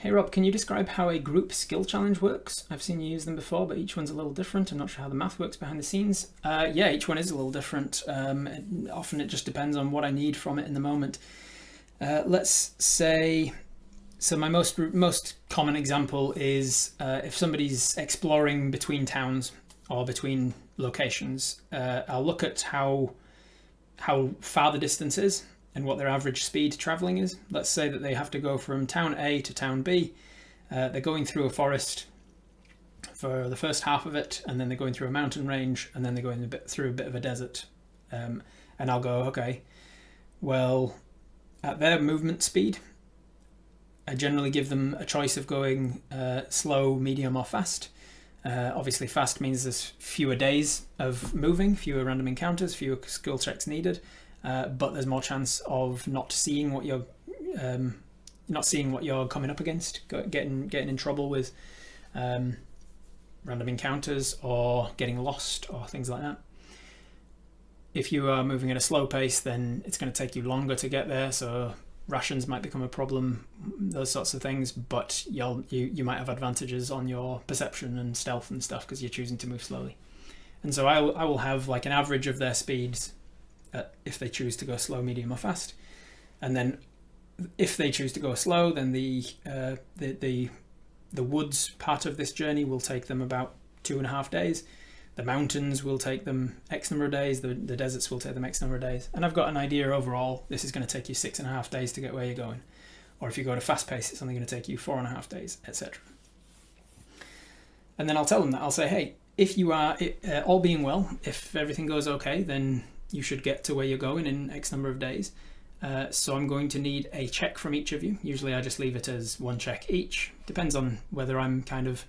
Hey Rob, can you describe how a group skill challenge works? I've seen you use them before, but each one's a little different. I'm not sure how the math works behind the scenes. Yeah, each one is a little different. Often it just depends on what I need from it in the moment. Let's say, so my most common example is if somebody's exploring between towns or between locations, I'll look at how far the distance is and what their average speed traveling is. Let's say that they have to go from town A to town B. They're going through a forest for the first half of it, and then they're going through a mountain range, and then they're going through a bit of a desert. And I'll go, okay, well, at their movement speed, I generally give them a choice of going slow, medium, or fast. Obviously fast means there's fewer days of moving, fewer random encounters, fewer skill checks needed. But there's more chance of not seeing what you're coming up against, getting in trouble with random encounters or getting lost or things like that. If you are moving at a slow pace, then it's going to take you longer to get there, so rations might become a problem, those sorts of things. But you might have advantages on your perception and stealth and stuff because you're choosing to move slowly. And so I will have like an average of their speeds if they choose to go slow, medium, or fast, and then if they choose to go slow, then the woods part of this journey will take them about 2.5 days. The mountains will take them X number of days. The deserts will take them X number of days. And I've got an idea overall. This is going to take you 6.5 days to get where you're going, or if you go at a fast pace, it's only going to take you 4.5 days, etc. And then I'll tell them that. I'll say, hey, if you are all being well, if everything goes okay, then you should get to where you're going in X number of days. So I'm going to need a check from each of you. Usually I just leave it as 1 check each. Depends on whether I'm kind of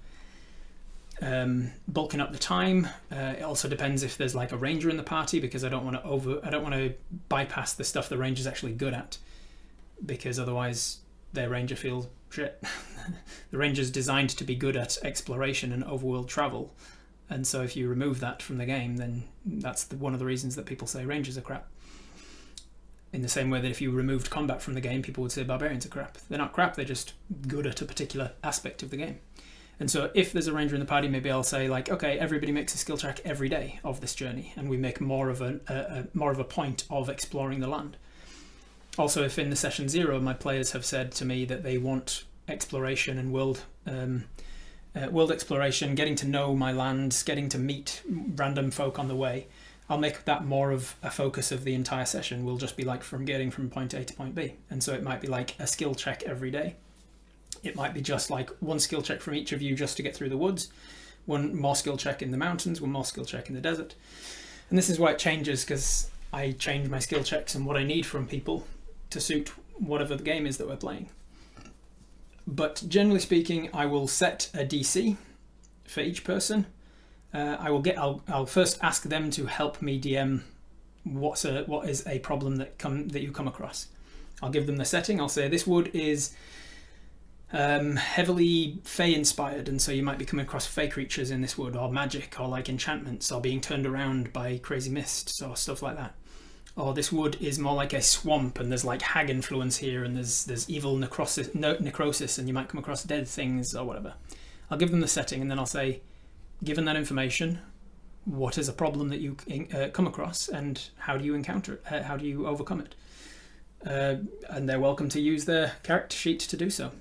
bulking up the time. It also depends if there's like a ranger in the party, because I don't want to bypass the stuff the ranger's actually good at, because otherwise their ranger feels shit. The ranger's designed to be good at exploration and overworld travel. And so if you remove that from the game, then that's one of the reasons that people say rangers are crap. In the same way that if you removed combat from the game, people would say barbarians are crap. They're not crap, they're just good at a particular aspect of the game. And so if there's a ranger in the party, maybe I'll say like, okay, everybody makes a skill check every day of this journey, and we make more of a point of exploring the land. Also, if in the session 0 my players have said to me that they want exploration and world exploration, getting to know my lands, getting to meet random folk on the way, I'll make that more of a focus of the entire session. Will just be like getting from point A to point B. And so it might be like a skill check every day. It might be just like 1 skill check from each of you just to get through the woods, 1 more skill check in the mountains, 1 more skill check in the desert. And this is why it changes, because I change my skill checks and what I need from people to suit whatever the game is that we're playing. But generally speaking, I will set a DC for each person. I'll first ask them to help me DM what is a problem that you come across. I'll give them the setting. I'll say this wood is heavily Fey inspired, and so you might be coming across Fey creatures in this wood, or magic, or like enchantments, or being turned around by crazy mists, or stuff like that. Or this wood is more like a swamp, and there's like hag influence here, and there's evil necrosis, and you might come across dead things or whatever. I'll give them the setting, and then I'll say, given that information, what is a problem that you come across, and how do you encounter it? How do you overcome it? And they're welcome to use their character sheet to do so.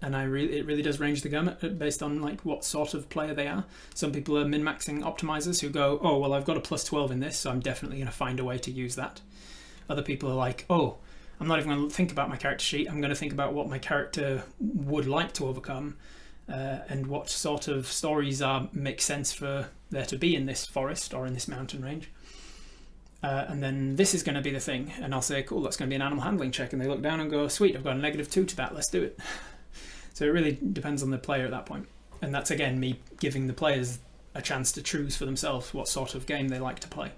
And it really does range the gamut based on like what sort of player they are. Some people are min-maxing optimizers who go, oh, well, I've got a +12 in this, so I'm definitely going to find a way to use that. Other people are like, oh, I'm not even going to think about my character sheet. I'm going to think about what my character would like to overcome, and what sort of stories make sense for there to be in this forest or in this mountain range. And then this is going to be the thing. And I'll say, cool, that's going to be an animal handling check. And they look down and go, sweet, I've got a -2 to that. Let's do it. So it really depends on the player at that point. And that's, again, me giving the players a chance to choose for themselves what sort of game they like to play.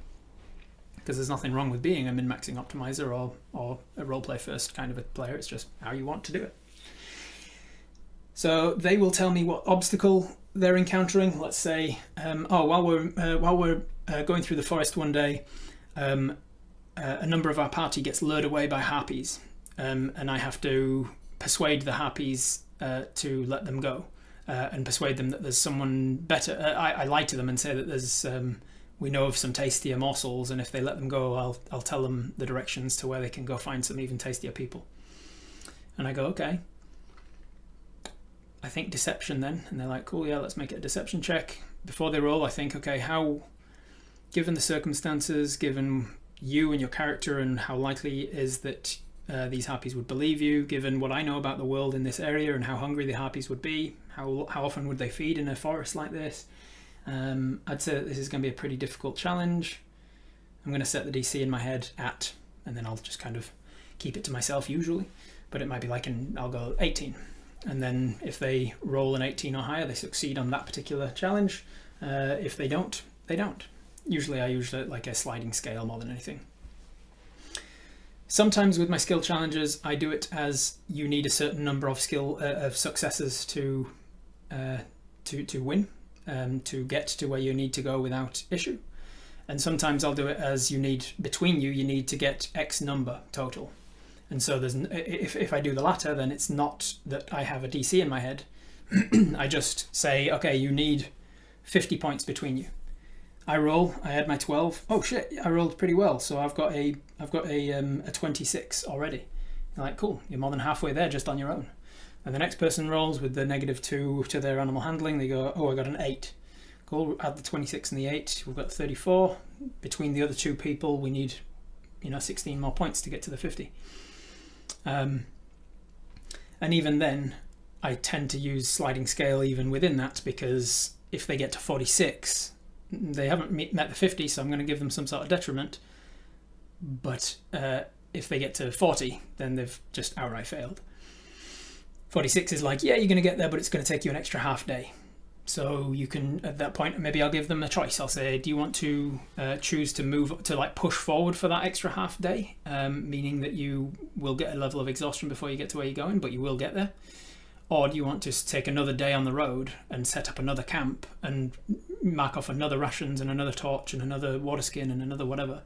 Because there's nothing wrong with being a min-maxing optimizer or a roleplay first kind of a player. It's just how you want to do it. So they will tell me what obstacle they're encountering. Let's say, while we're going through the forest one day, a number of our party gets lured away by harpies, and I have to persuade the harpies to let them go and persuade them that there's someone better. I lie to them and say that there's we know of some tastier morsels, and if they let them go, I'll tell them the directions to where they can go find some even tastier people. And I go, okay, I think deception then. And they're like, cool, yeah, let's make it a deception check. Before they roll, I think, okay, how, given the circumstances, given you and your character and how likely it is that these harpies would believe you, given what I know about the world in this area and how hungry the harpies would be, how often would they feed in a forest like this, I'd say that this is going to be a pretty difficult challenge. I'm going to set the DC in my head at, and then I'll just kind of keep it to myself usually, but it might be like, I'll go 18. And then if they roll an 18 or higher, they succeed on that particular challenge. If they don't, they don't. Usually I use it like a sliding scale more than anything. Sometimes with my skill challenges, I do it as you need a certain number of successes to win, to get to where you need to go without issue. And sometimes I'll do it as you need to get X number total. And so if I do the latter, then it's not that I have a DC in my head. I just say, okay, you need 50 points between you. I roll. I had my 12. Oh shit! I rolled pretty well, so I've got a 26 already. You're like, cool. You're more than halfway there just on your own. And the next person rolls with the -2 to their animal handling. They go, oh, I got an 8. Cool. Add the 26 and the 8. We've got 34. Between the other two people, we need 16 more points to get to the 50. And even then, I tend to use sliding scale even within that, because if they get to 46, they haven't met the 50, so I'm going to give them some sort of detriment. But if they get to 40, then they've just outright failed. 46 is like, yeah, you're going to get there, but it's going to take you an extra half day. So you can, at that point, maybe I'll give them a choice. I'll say, do you want to choose to move, to like push forward for that extra half day, meaning that you will get a level of exhaustion before you get to where you're going, but you will get there? Or do you want to take another day on the road and set up another camp and mark off another rations and another torch and another water skin and another whatever,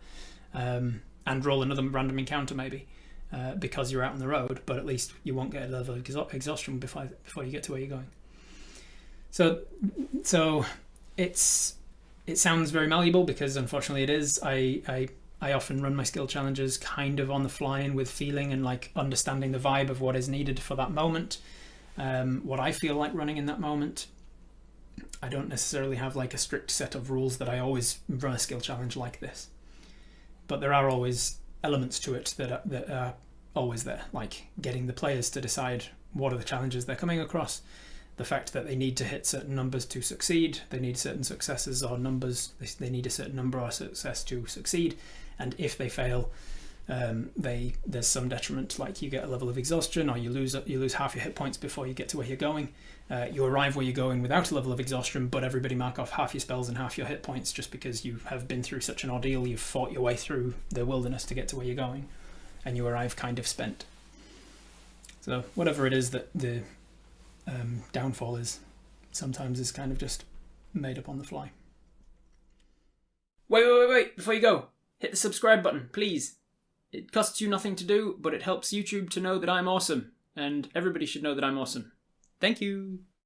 and roll another random encounter maybe, because you're out on the road, but at least you won't get a level of exhaustion before you get to where you're going. So it sounds very malleable, because unfortunately it is. I often run my skill challenges kind of on the fly and with feeling and like understanding the vibe of what is needed for that moment. What I feel like running in that moment. I don't necessarily have like a strict set of rules that I always run a skill challenge like this, but there are always elements to it that are always there, like getting the players to decide what are the challenges they're coming across, the fact that they need to hit certain numbers to succeed, they need certain successes or numbers, they need a certain number or success to succeed, and if they fail, there's some detriment, like you get a level of exhaustion, or you lose half your hit points before you get to where you're going. You arrive where you're going without a level of exhaustion, but everybody mark off half your spells and half your hit points just because you have been through such an ordeal. You've fought your way through the wilderness to get to where you're going, and you arrive kind of spent. So whatever it is that the downfall is, sometimes is kind of just made up on the fly. Wait, before you go, hit the subscribe button, please. It costs you nothing to do, but it helps YouTube to know that I'm awesome, and everybody should know that I'm awesome. Thank you.